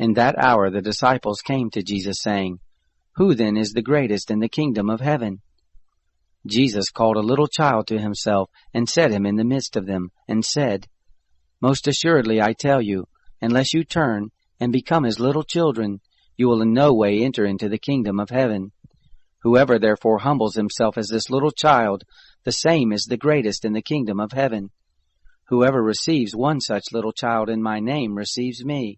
In that hour the disciples came to Jesus, saying, Who then is the greatest in the kingdom of heaven? Jesus called a little child to himself, and set him in the midst of them, and said, Most assuredly I tell you, unless you turn and become as little children, you will in no way enter into the kingdom of heaven. Whoever therefore humbles himself as this little child, the same is the greatest in the kingdom of heaven. Whoever receives one such little child in my name receives me.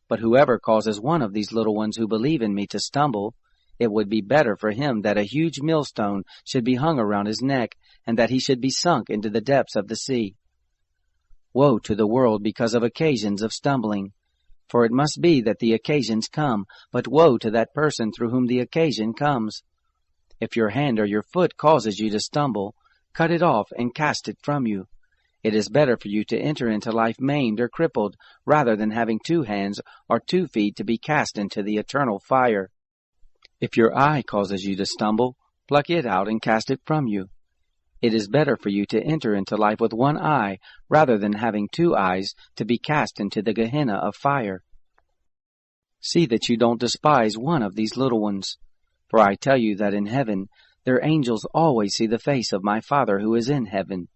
But whoever causes one of these little ones who believe in me to stumble, it would be better for him that a huge millstone should be hung around his neck, and that he should be sunk into the depths of the sea. Woe to the world because of occasions of stumbling! For it must be that the occasions come, but woe to that person through whom the occasion comes. If your hand or your foot causes you to stumble, cut it off and cast it from you. It is better for you to enter into life maimed or crippled, rather than having 2 hands or 2 feet to be cast into the eternal fire. If your eye causes you to stumble, pluck it out and cast it from you. It is better for you to enter into life with 1 eye, rather than having 2 eyes to be cast into the Gehenna of fire. See that you don't despise one of these little ones. For I tell you that in heaven their angels always see the face of my Father who is in heaven.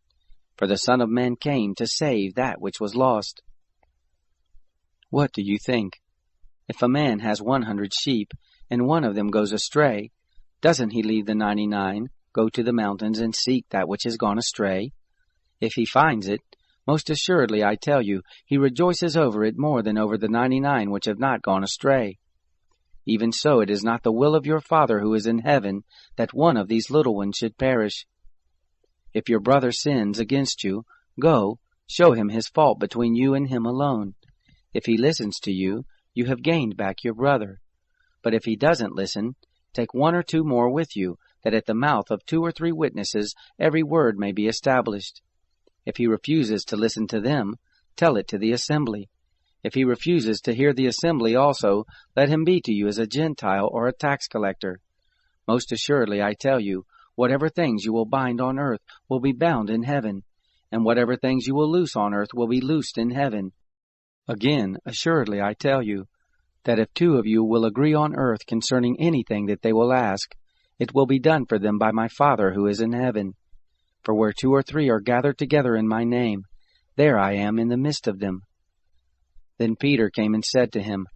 For the Son of Man came to save that which was lost. What do you think? If a man has 100 sheep, and one of them goes astray, doesn't he leave the 99, go to the mountains, and seek that which has gone astray? If he finds it, most assuredly I tell you, he rejoices over it more than over the 99 which have not gone astray. Even so it is not the will of your Father who is in heaven that one of these little ones should perish. If your brother sins against you, go, show him his fault between you and him alone. If he listens to you, you have gained back your brother. But if he doesn't listen, take 1 or 2 more with you, that at the mouth of 2 or 3 witnesses every word may be established. If he refuses to listen to them, tell it to the assembly. If he refuses to hear the assembly also, let him be to you as a Gentile or a tax collector. Most assuredly I tell you, whatever things you will bind on earth will be bound in heaven, and whatever things you will loose on earth will be loosed in heaven. Again, assuredly I tell you, that if 2 of you will agree on earth concerning anything that they will ask, it will be done for them by my Father who is in heaven. For where 2 or 3 are gathered together in my name, there I am in the midst of them. Then Peter came and said to him,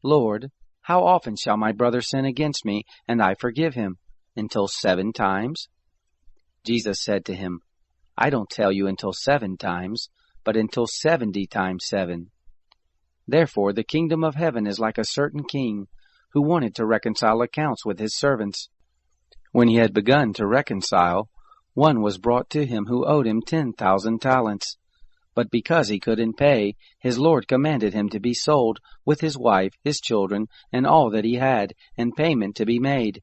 Lord, how often shall my brother sin against me, and I forgive him? Until 7 times? Jesus said to him, I don't tell you until 7 times, but until 70 times 7. Therefore the kingdom of heaven is like a certain king, who wanted to reconcile accounts with his servants. When he had begun to reconcile, one was brought to him who owed him 10,000 talents. But because he couldn't pay, his lord commanded him to be sold, with his wife, his children, and all that he had, and payment to be made.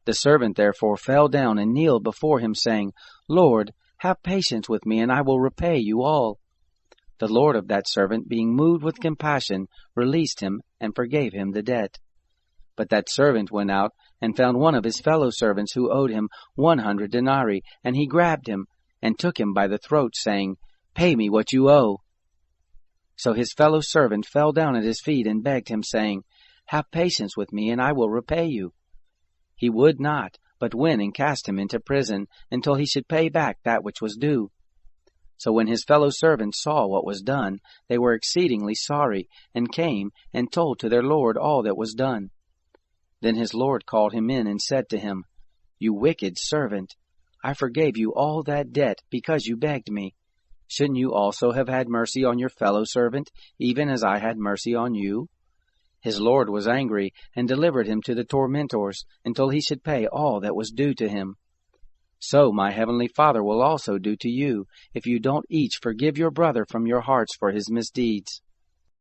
The servant therefore fell down and kneeled before him, saying, Lord, have patience with me, and I will repay you all. The lord of that servant, being moved with compassion, released him, and forgave him the debt. But that servant went out, and found one of his fellow servants who owed him 100 denarii, and he grabbed him, and took him by the throat, saying, Pay me what you owe. So his fellow servant fell down at his feet, and begged him, saying, Have patience with me, and I will repay you. He would not, but went and cast him into prison, until he should pay back that which was due. So when his fellow servants saw what was done, they were exceedingly sorry, and came and told to their lord all that was done. Then his lord called him in, and said to him, You wicked servant, I forgave you all that debt, because you begged me. Shouldn't you also have had mercy on your fellow servant, even as I had mercy on you? His lord was angry, and delivered him to the tormentors, until he should pay all that was due to him. So my heavenly Father will also do to you, if you don't each forgive your brother from your hearts for his misdeeds.